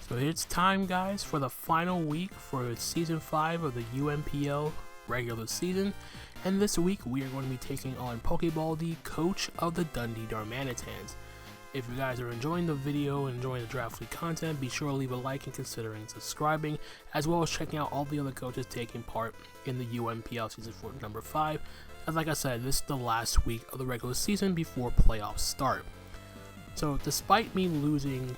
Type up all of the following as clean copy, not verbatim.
So it's time, guys, for the final week for Season 5 of the UNPL regular season, and this week we are going to be taking on Pokebaldy, coach of the Dundee Darmanitans. If you guys are enjoying the video and enjoying the draft league content, be sure to leave a like and considering subscribing, as well as checking out all the other coaches taking part in the UNPL Season 4 number 5. As like I said, this is the last week of the regular season before playoffs start. So despite me losing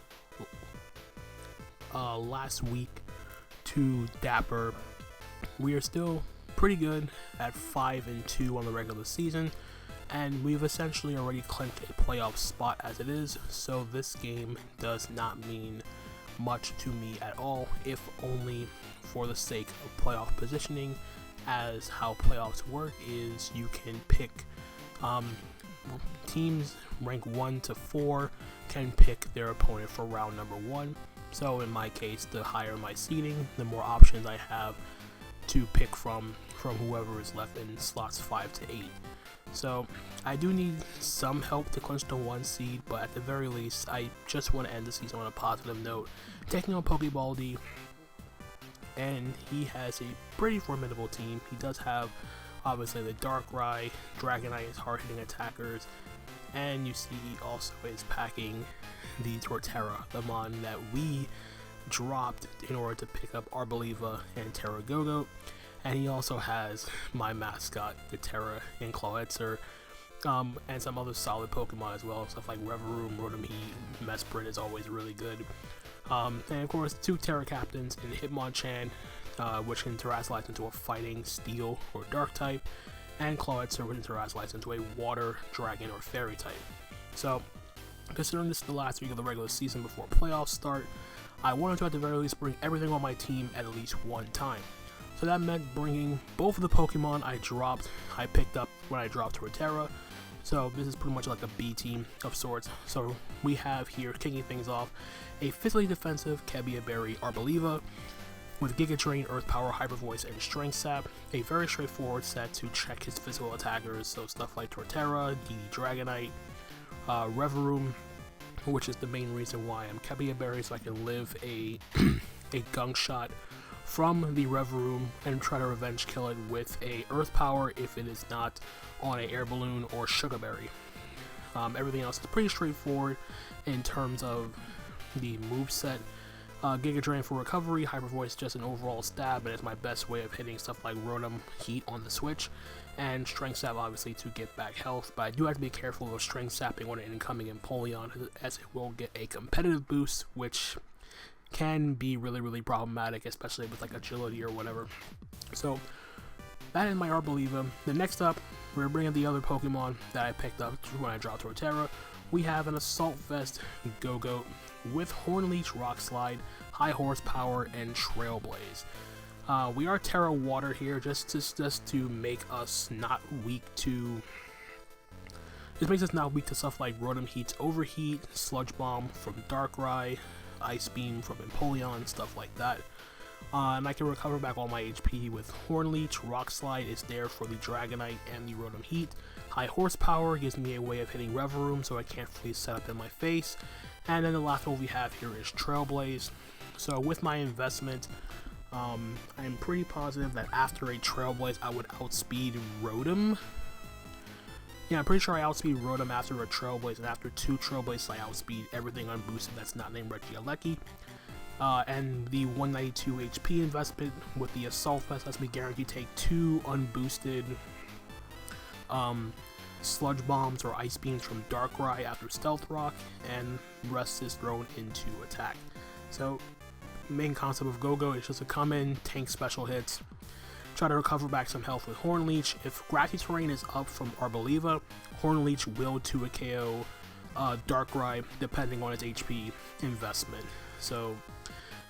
last week to Dapper, we are still pretty good at 5-2 on the regular season, and we've essentially already clinched a playoff spot as it is, so this game does not mean much to me at all, if only for the sake of playoff positioning, as how playoffs work is you can pick teams rank 1 to 4 can pick their opponent for round number 1. So in my case, the higher my seeding, the more options I have to pick from whoever is left in slots 5 to 8. So I do need some help to clinch the 1 seed, but at the very least, I just want to end the season on a positive note, taking on Pokebaldy, and he has a pretty formidable team. He does have obviously the Darkrai, Dragonite is hard-hitting attackers, and you see he also is packing the Torterra, the mon that we dropped in order to pick up Arboliva and Terragogo, and he also has my mascot, the Terra and Clawetzer, and some other solid Pokemon as well, stuff like Reverum, Rotom Heat, Mesprit is always really good, and of course 2 Terra Captains in Hitmonchan, which can Terrasilize into a Fighting, Steel, or Dark type, and Clawetzer, which can Terrasilize into a Water, Dragon, or Fairy type. So considering this is the last week of the regular season before playoffs start, I wanted to at the very least bring everything on my team at least one time. So that meant bringing both of the Pokemon I picked up when I dropped Torterra. So this is pretty much like a B team of sorts. So we have here, kicking things off, a physically defensive Berry Arboliva with Giga Drain, Earth Power, Hyper Voice, and Strength Sap. A very straightforward set to check his physical attackers, so stuff like Torterra, DD Dragonite, Reverum, which is the main reason why I'm keeping a berry, so I can live a gunk shot from the Reverum and try to revenge kill it with a Earth Power if it is not on a Air Balloon or Sugar Berry. Everything else is pretty straightforward in terms of the moveset. Giga Drain for recovery, Hyper Voice just an overall stab, and it's my best way of hitting stuff like Rotom Heat on the switch, and Strength Sap obviously to get back health, but I do have to be careful of Strength Sapping on an incoming Empoleon, as it will get a competitive boost, which can be really problematic, especially with like agility or whatever. So that is my Arboliva. The next up, we're bringing the other Pokemon that I picked up when I dropped Torterra. We have an Assault Vest Go-Goat with Hornleech, Rock Slide, High Horsepower, and Trailblaze. We are Terra Water here, just to make us not weak to. This makes us not weak to stuff like Rotom Heat's Overheat, Sludge Bomb from Darkrai, Ice Beam from Empoleon, stuff like that. And I can recover back all my HP with Hornleech. Rock Slide is there for the Dragonite and the Rotom Heat. High Horsepower gives me a way of hitting Reverum so I can't fully set up in my face. And then the last one we have here is Trailblaze. So with my investment, I'm pretty positive that after a Trailblaze I would outspeed Rotom. Yeah, I'm pretty sure I outspeed Rotom after a Trailblaze, and after 2 Trailblazes I outspeed everything unboosted that's not named Regieleki. And the 192 HP investment with the Assault Vest lets me guarantee take 2 unboosted Sludge Bombs or Ice Beams from Darkrai after Stealth Rock, and rest is thrown into attack. So main concept of Go-Go is just to come in, tank special hits, try to recover back some health with Hornleech. If Grassy Terrain is up from Arboliva, Hornleech will 2 a KO Darkrai depending on its HP investment. So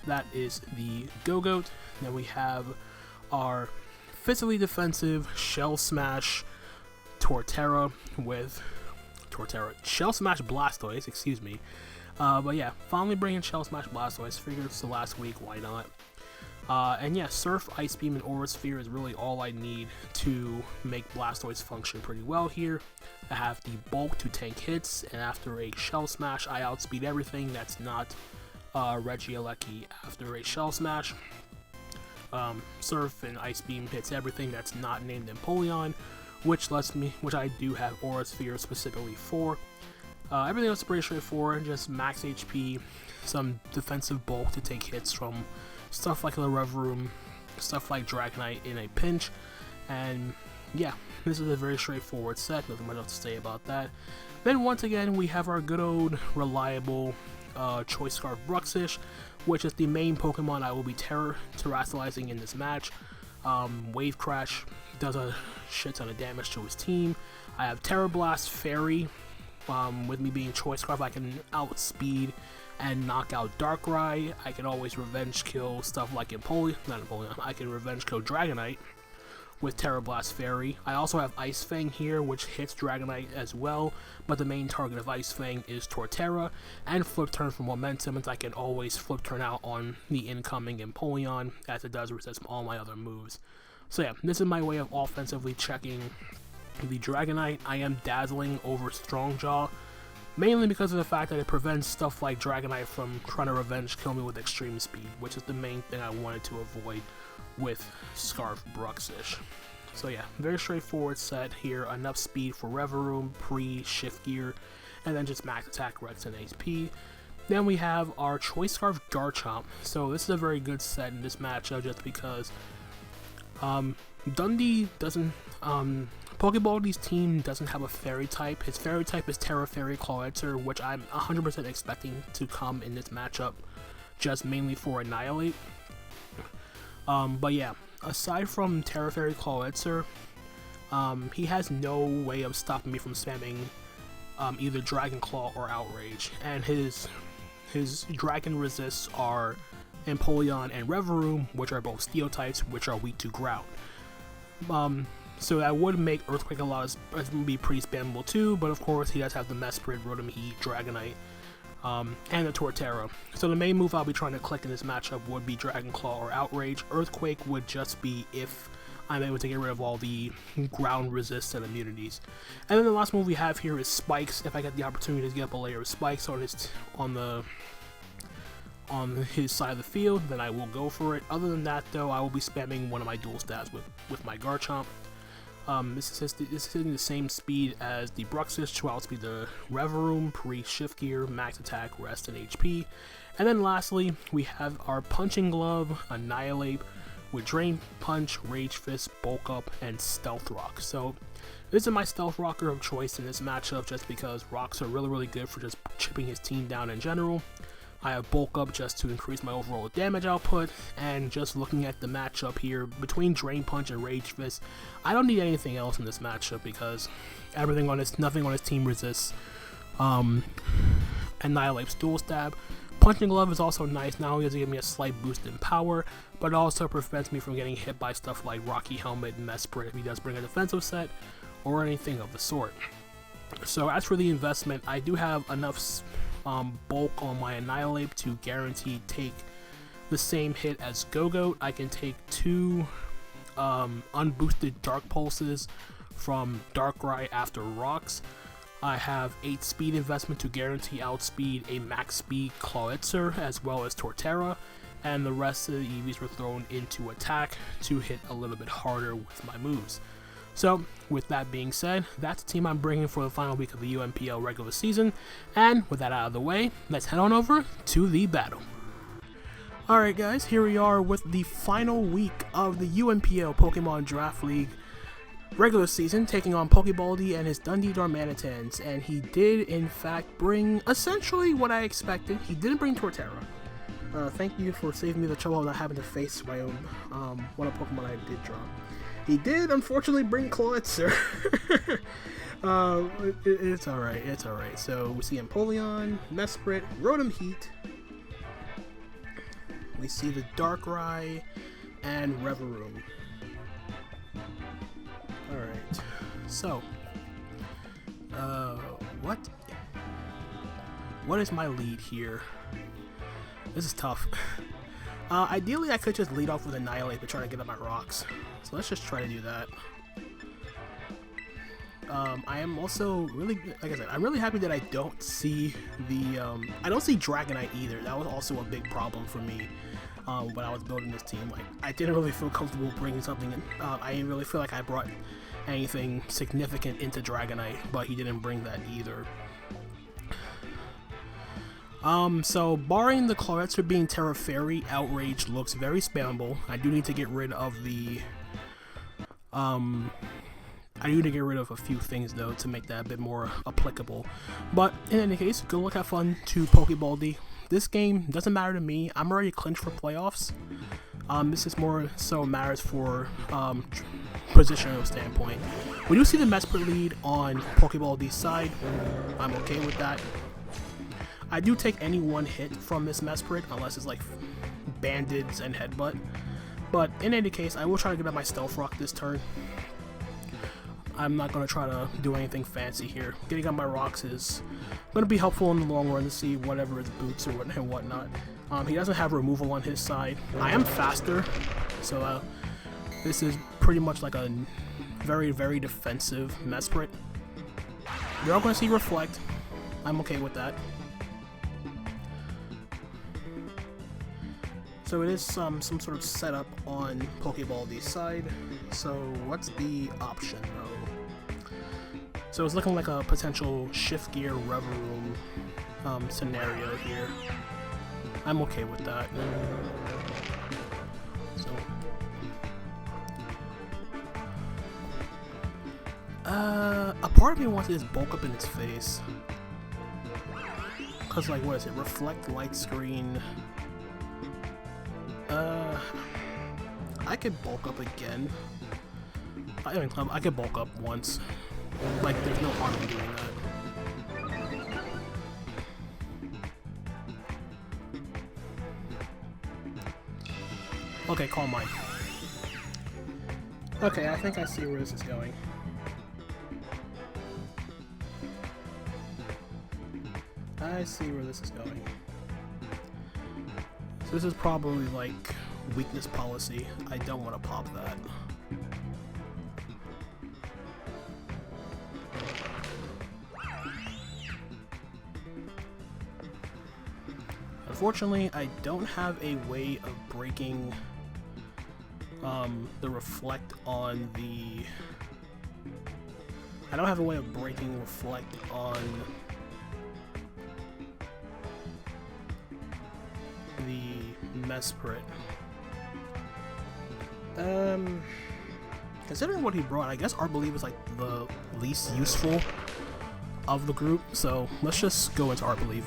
that is the Go-Goat. Then we have our physically defensive Shell Smash Torterra with Shell Smash Blastoise, excuse me. But yeah, finally bringing Shell Smash Blastoise. Figured it's the last week, why not? And yeah, Surf, Ice Beam, and Aura Sphere is really all I need to make Blastoise function pretty well here. I have the bulk to tank hits, and after a Shell Smash, I outspeed everything that's not Regieleki after a Shell Smash. Surf and Ice Beam hits everything that's not named Empoleon, which I do have Aura Sphere specifically for. Everything else is pretty straightforward, just max HP, some defensive bulk to take hits from stuff like the Rev Room, stuff like Dragonite in a pinch, and yeah, this is a very straightforward set, nothing much else to say about that. Then once again, we have our good old reliable Choice Scarf Bruxish, which is the main Pokemon I will be terrestrializing in this match. Wave Crash does a shit ton of damage to his team. I have Terra Blast Fairy. With me being Choice Scarf, I can outspeed and knock out Darkrai. I can always revenge kill stuff like I can revenge kill Dragonite with Terra Blast Fairy. I also have Ice Fang here, which hits Dragonite as well, but the main target of Ice Fang is Torterra, and Flip Turn for momentum, as I can always Flip Turn out on the incoming Empoleon, as it does resist all my other moves. So yeah, this is my way of offensively checking the Dragonite. I am dazzling over Strong Jaw, mainly because of the fact that it prevents stuff like Dragonite from trying to revenge kill me with extreme speed, which is the main thing I wanted to avoid with Scarf Bruxish. So yeah, very straightforward set here. Enough speed for Reverum, Shift Gear, and then just max attack, Rex, and HP. Then we have our Choice Scarf Garchomp. So this is a very good set in this matchup just because Dundee doesn't... Pokebaldy's team doesn't have a Fairy type. His Fairy type is Terra Fairy Clawitzer, which I'm 100% expecting to come in this matchup, just mainly for Annihilape. But yeah, aside from Terra Fairy Clawitzer, he has no way of stopping me from spamming either Dragon Claw or Outrage, and his Dragon resists are Empoleon and Reverum, which are both Steel types, which are weak to Ground. So that would make Earthquake be pretty spammable too, but of course he does have the Mesprit, Rotom Heat, Dragonite, and the Torterra. So the main move I'll be trying to click in this matchup would be Dragon Claw or Outrage. Earthquake would just be if I'm able to get rid of all the ground resists and immunities. And then the last move we have here is Spikes. If I get the opportunity to get up a layer of Spikes on his side of the field, then I will go for it. Other than that though, I will be spamming one of my dual stabs with my Garchomp. This is hitting the same speed as the Bruxish to outspeed the Reverum, Shift Gear, Max Attack, Rest, and HP. And then lastly, we have our Punching Glove, Annihilape, with Drain Punch, Rage Fist, Bulk Up, and Stealth Rock. So this is my Stealth Rocker of choice in this matchup just because rocks are really good for just chipping his team down in general. I have Bulk Up just to increase my overall damage output, and just looking at the matchup here between Drain Punch and Rage Fist, I don't need anything else in this matchup because nothing on his team resists Annihilape's Dual Stab. Punching Glove is also nice. Not only does it give me a slight boost in power, but it also prevents me from getting hit by stuff like Rocky Helmet and Mesprit if he does bring a defensive set or anything of the sort. So as for the investment, I do have enough bulk on my Annihilape to guarantee take the same hit as Go-Goat. I can take 2 unboosted Dark Pulses from Darkrai after Rocks. I have 8 speed investment to guarantee outspeed a max speed Clawitzer as well as Torterra, and the rest of the EVs were thrown into attack to hit a little bit harder with my moves. So, with that being said, that's the team I'm bringing for the final week of the UNPL regular season, and with that out of the way, let's head on over to the battle. Alright guys, here we are with the final week of the UNPL Pokemon Draft League regular season, taking on Pokebaldy and his Dundee Darmanitans, and he did in fact bring essentially what I expected. He didn't bring Torterra. Thank you for saving me the trouble of not having to face my own one of Pokemon I did draw. He did, unfortunately, bring Clawitzer. It's alright, So, we see Empoleon, Mesprit, Rotom Heat. We see the Darkrai, and Reverum. Alright, so, what is my lead here? This is tough. Ideally, I could just lead off with Annihilape and try to get up my rocks. So let's just try to do that. I am also really, like I said, I'm really happy that I don't see the, I don't see Dragonite either. That was also a big problem for me when I was building this team. Like, I didn't really feel comfortable bringing something in. I didn't really feel like I brought anything significant into Dragonite, but he didn't bring that either. So barring the Claretzer being Terra Fairy, Outrage looks very spammable. I do need to get rid of the, I need to get rid of a few things though to make that a bit more applicable. But in any case, good luck, have fun to Pokebaldy. This game doesn't matter to me. I'm already clinched for playoffs. This is more so matters for positional standpoint. We do see the Mesprit lead on Pokebaldy's side. I'm okay with that. I do take any one hit from this Mesprit unless it's like Bandits and Headbutt. But in any case, I will try to get up my Stealth Rock this turn. I'm not going to try to do anything fancy here. Getting up my rocks is going to be helpful in the long run to see whatever his boots or whatnot. He doesn't have removal on his side. I am faster, so this is pretty much like a very, very defensive Mesprit. You're all going to see Reflect. I'm okay with that. So it is some sort of setup on Pokebaldy's side. So what's the option though? So it's looking like a potential Shift Gear Reverum scenario here. I'm okay with that. So a part of me wants to just bulk up in its face. Cause like, what is it? Reflect, Light Screen. I could bulk up again. I mean, I could bulk up once. Like, there's no harm in doing that. Okay, Calm Mind. Okay, I think I see where this is going. I see where this is going. So this is probably like weakness policy. I don't want to pop that. Unfortunately, I don't have a way of breaking the Reflect on the... I don't have a way of breaking Reflect on the Mesprit. Considering what he brought, I guess Arbelieve is like the least useful of the group, so let's just go into Arbelieve.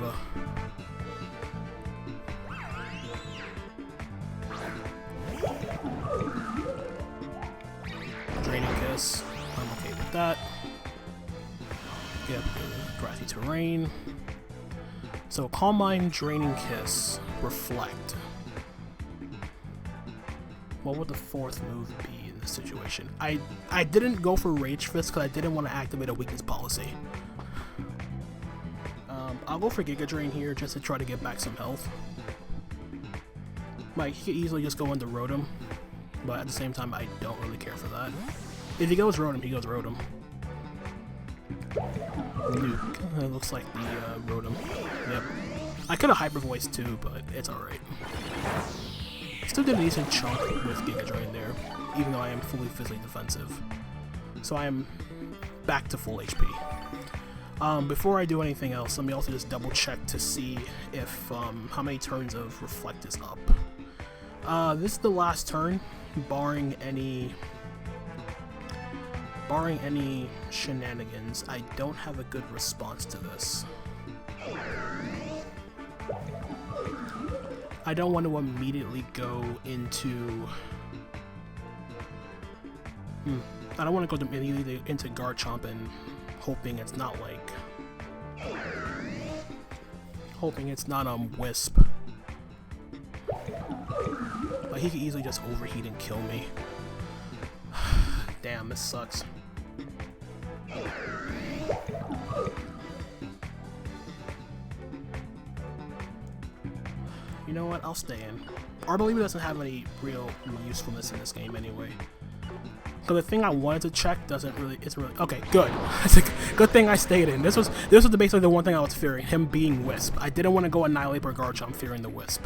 Draining Kiss, I'm okay with that. Yep, Grassy Terrain. So Calm Mind, Draining Kiss, Reflect. What would the fourth move be in this situation? I didn't go for Rage Fist because I didn't want to activate a weakness policy. I'll go for Giga Drain here just to try to get back some health. Like, he could easily just go into Rotom, but at the same time, I don't really care for that. If he goes Rotom, he goes Rotom. Nuke. It looks like the Rotom. Yep. I could have Hyper Voice too, but it's alright. Still did a decent chunk with Giga Drain there, even though I am fully physically defensive. So I am back to full HP. Before I do anything else, let me also just double check to see if how many turns of Reflect is up. This is the last turn, barring any shenanigans. I don't have a good response to this. I don't want to immediately go into... I don't want to go immediately into Garchomp and hoping it's not like... Hoping it's not Wisp. Like, he could easily just overheat and kill me. Damn, this sucks. You know what? I'll stay in. Arbelieve doesn't have any real usefulness in this game anyway. Because the thing I wanted to check isn't really okay. Good. It's a good thing I stayed in. This was basically the one thing I was fearing, him being Wisp. I didn't want to go Annihilape or Garchomp, fearing the Wisp.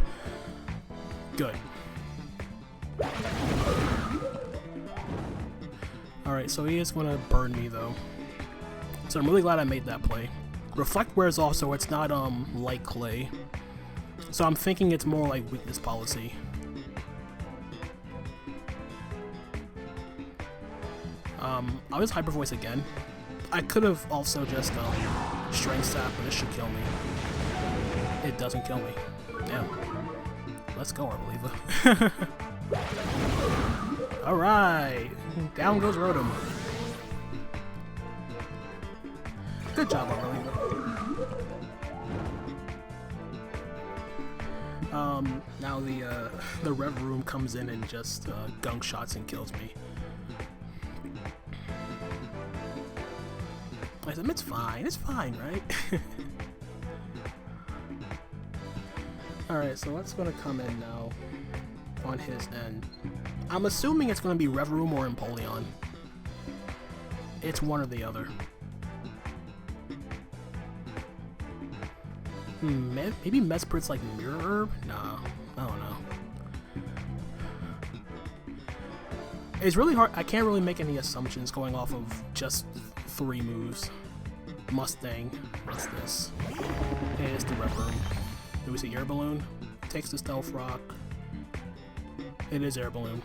Good. All right, so he is gonna burn me though. So I'm really glad I made that play. Reflect wears off, so it's not like Clay. So I'm thinking it's more like weakness policy. I'll just Hyper Voice again. I could have also just Strength Sap, but this should kill me. It doesn't kill me. Damn. Let's go, Arboliva. Alright! Down goes Rotom. Good job, Arboliva. Now the Rev Room comes in and just gunk shots and kills me. I said, it's fine, right? Alright, so what's gonna come in now on his end? I'm assuming it's gonna be Rev Room or Empoleon. It's one or the other. Maybe Mesprit's like Mirror Herb? No, I don't know. It's really hard. I can't really make any assumptions going off of just 3 moves. Mustang. What's this? It is the Rev Room. Do we see Air Balloon? Takes the Stealth Rock. It is Air Balloon.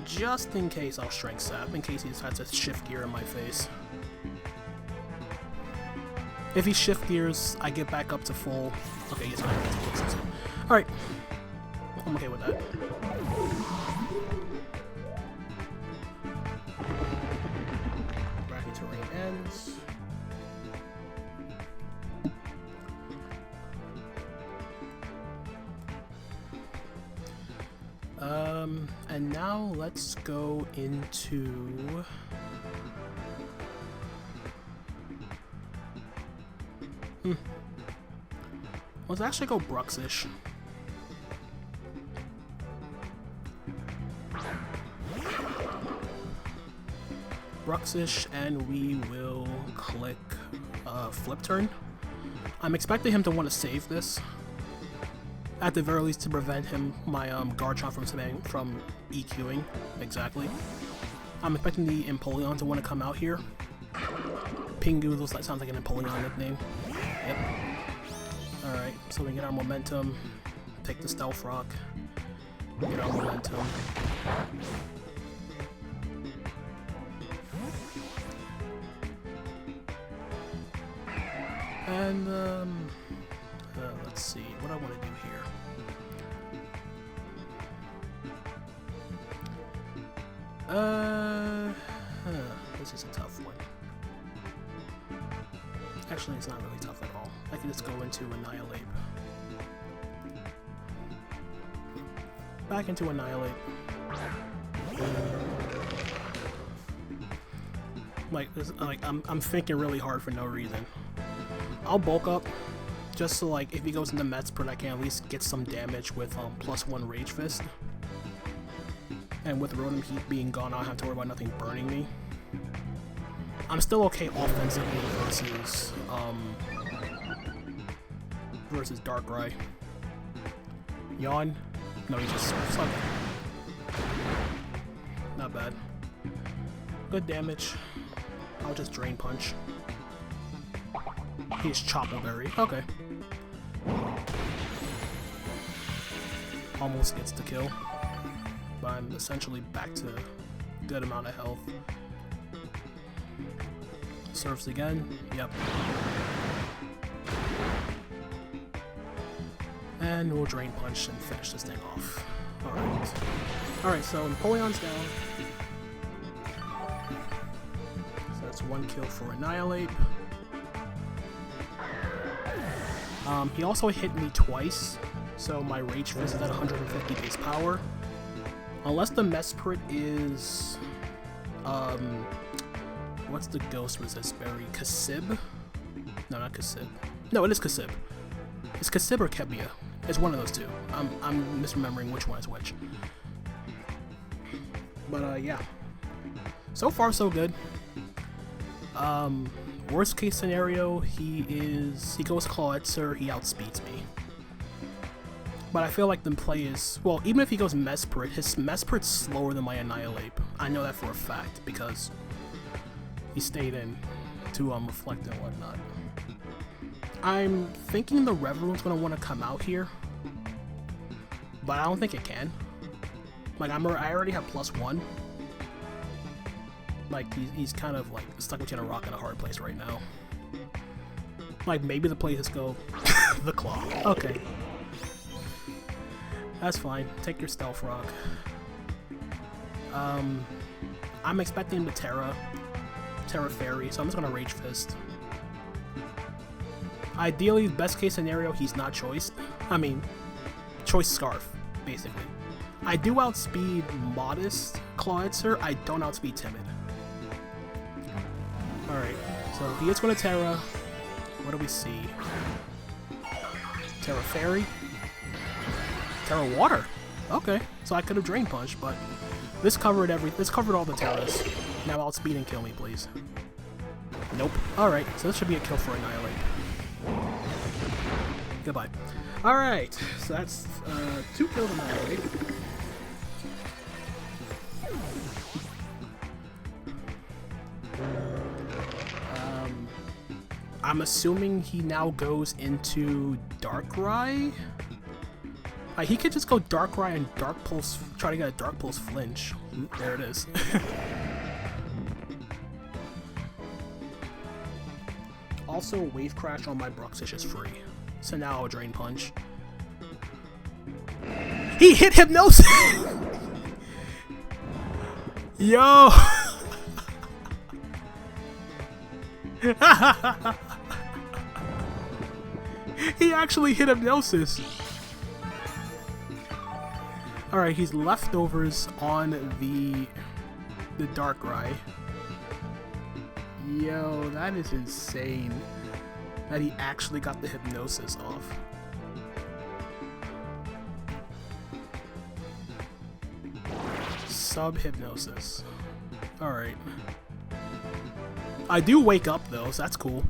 Just in case I'll Strength Sap, in case he decides to shift gear in my face. If he shift gears, I get back up to full. Okay, he's not going to fix it. Alright. I'm okay with that. Bracket terrain ends. And now let's go into let's actually go Bruxish. Bruxish, and we will click Flip Turn. I'm expecting him to want to save this, at the very least, to prevent my Garchomp from EQing. Exactly. I'm expecting the Empoleon to want to come out here. Pingu, that sounds like an Empoleon nickname. Yep. Alright, so we get our momentum, take the Stealth Rock, get our momentum. And, let's see, what I want to do here. This is a tough one. Actually, it's not really tough at all. I can just go into Annihilape. Back into Annihilape. I'm thinking really hard for no reason. I'll bulk up, just so if he goes into Mesprit, I can at least get some damage with +1 Rage Fist. And with Rotom Heat being gone, I don't have to worry about nothing burning me. I'm still okay offensively versus Darkrai. Yawn? No, he just surfs. Okay. Not bad. Good damage. I'll just Drain Punch. He's Chople Berry. Okay. Almost gets the kill. But I'm essentially back to a good amount of health. Surfs again. Yep. And we'll Drain Punch and finish this thing off. Alright. Alright, so Empoleon's down. So that's 1 kill for Annihilape. He also hit me twice, so my Rage Fist is at 150 base power. Unless the Mesprit is... what's the Ghost Resist Berry? Kasib? No, not Kasib. No, it is Kasib. It's Kasib or Kebia. It's one of those two. I'm misremembering which one is which. But yeah. So far so good. Worst case scenario, he goes Clawitzer, he outspeeds me. But I feel like the play is, well, even if he goes Mesprit, his Mesprit's slower than my Annihilape. I know that for a fact, because he stayed in to reflect and whatnot. I'm thinking the Reverume's gonna want to come out here, but I don't think it can. Like, I already have +1. Like, he's kind of like stuck between a rock and a hard place right now. Like, maybe the play just go the Claw. Okay. That's fine. Take your Stealth Rock. I'm expecting him to Terra Fairy, so I'm just gonna Rage Fist. Ideally, best case scenario, he's not Choice. I mean, Choice Scarf, basically. I do outspeed Modest Clawitzer, I don't outspeed Timid. Alright, so he is going to Terra. What do we see? Terra Fairy? Terra Water. Okay, so I could have Drain Punch, but this covered all the Terras. Now outspeed and kill me, please. Nope. Alright, so this should be a kill for Annihilape. Goodbye. Alright, so that's 2 kills Annihilape. I'm assuming he now goes into Darkrai. He could just go Darkrai and Dark Pulse, try to get a Dark Pulse flinch. There it is. Also, Wave Crash on my Bruxish is free. So now I'll Drain Punch. He hit Hypnosis! Yo! He actually hit Hypnosis! Alright, he's leftovers on the Darkrai. Yo, that is insane that he actually got the Hypnosis off. Sub-Hypnosis. Alright. I do wake up though, so that's cool.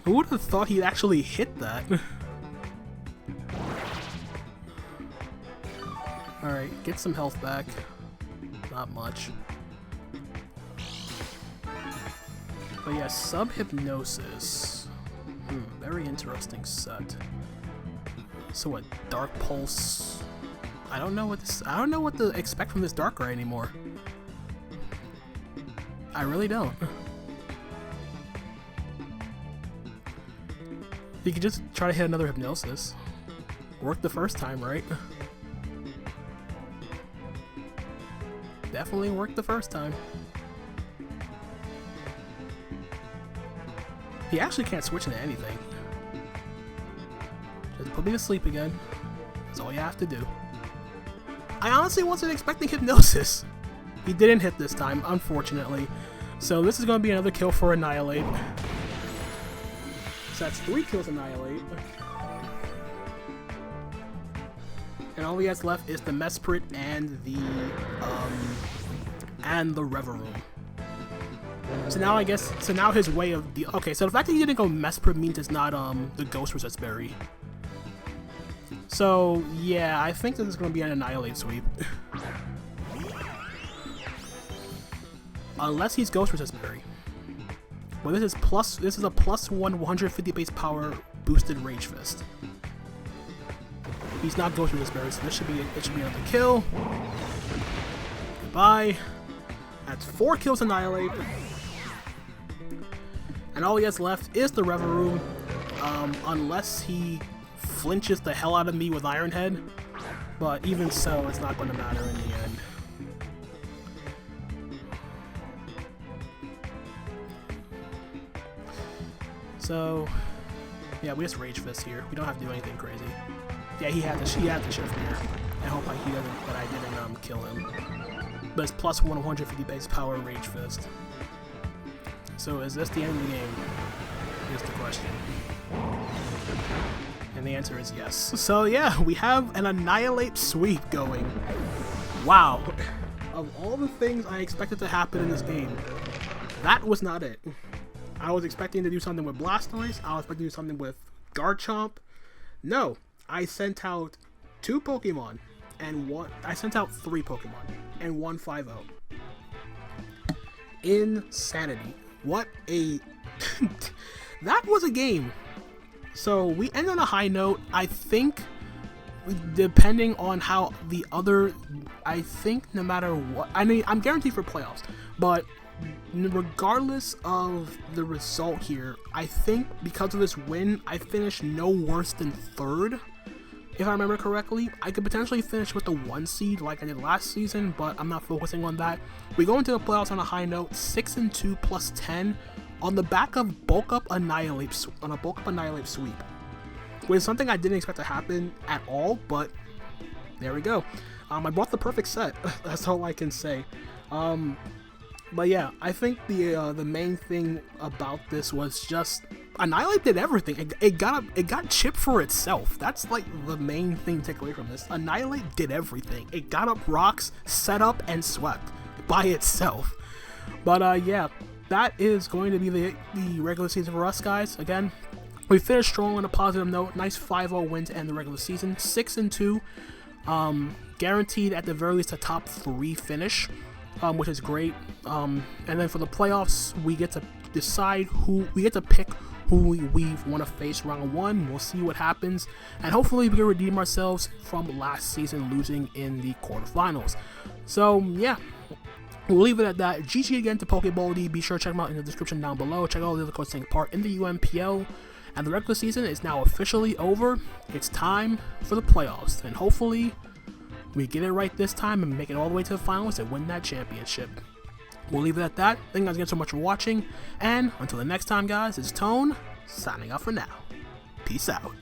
Who would have thought he'd actually hit that? Alright, get some health back. Not much. But yeah, Sub-Hypnosis. Very interesting set. So what, Dark Pulse? I don't know what to expect from this Darkrai anymore. I really don't. You could just try to hit another Hypnosis. Worked the first time, right? Definitely worked the first time. He actually can't switch into anything. Just put me to sleep again. That's all you have to do. I honestly wasn't expecting Hypnosis. He didn't hit this time, unfortunately. So this is going to be another kill for Annihilape. So that's 3 kills Annihilape. And all he has left is the Mesprit and the Reverume. So now I guess, so now his way of okay, so the fact that he didn't go Mesprit means it's not the Ghost Resist Berry. So yeah, I think this is going to be an Annihilape sweep. Unless he's Ghost Resist Berry. Well, this is a +1 150 base power boosted Rage Fist. He's not Ghost Resist Berry, so it should be another kill. Goodbye. That's 4 kills Annihilape. And all he has left is the Reverume, unless he flinches the hell out of me with Iron Head. But even so, it's not going to matter in the end. So, yeah, we just Rage Fist here. We don't have to do anything crazy. Yeah, he had to shift here. I hope that I didn't kill him. But it's +1 150 base power Rage Fist. So is this the end of the game? is the question. And the answer is yes. So yeah, we have an Annihilape sweep going. Wow. Of all the things I expected to happen in this game, that was not it. I was expecting to do something with Blastoise, I was expecting to do something with Garchomp. No, I sent out 2 Pokemon, and I sent out 3 Pokemon, and 1 5-0. Insanity. What a... that was a game. So we end on a high note. I think, depending on how the other... I think no matter what... I mean, I'm guaranteed for playoffs, but regardless of the result here, I think because of this win, I finished no worse than 3rd. If I remember correctly, I could potentially finish with the 1 seed like I did last season, but I'm not focusing on that. We go into the playoffs on a high note, 6-2 plus 10, on the back of bulk up Annihilape sweep, which is something I didn't expect to happen at all, but there we go. I brought the perfect set. That's all I can say. But yeah, I think the main thing about this was just Annihilape did everything. It got chipped for itself. That's like the main thing to take away from this. Annihilape did everything. It got up rocks, set up, and swept by itself. But yeah, that is going to be the regular season for us, guys. Again, we finished strong on a positive note. Nice 5-0 win to end the regular season. 6-2, guaranteed at the very least a top 3 finish. Which is great. And then for the playoffs, we get to decide pick who we want to face round 1. We'll see what happens, and hopefully we can redeem ourselves from last season losing in the quarterfinals. So yeah, we'll leave it at that. GG again to Pokebaldy. Be sure to check them out in the description down below. Check out all the other codes taking part in the UNPL. And the regular season is now officially over. It's time for the playoffs, and hopefully we get it right this time and make it all the way to the finals and win that championship. We'll leave it at that. Thank you guys again so much for watching. And until the next time, guys, it's Tone, signing off for now. Peace out.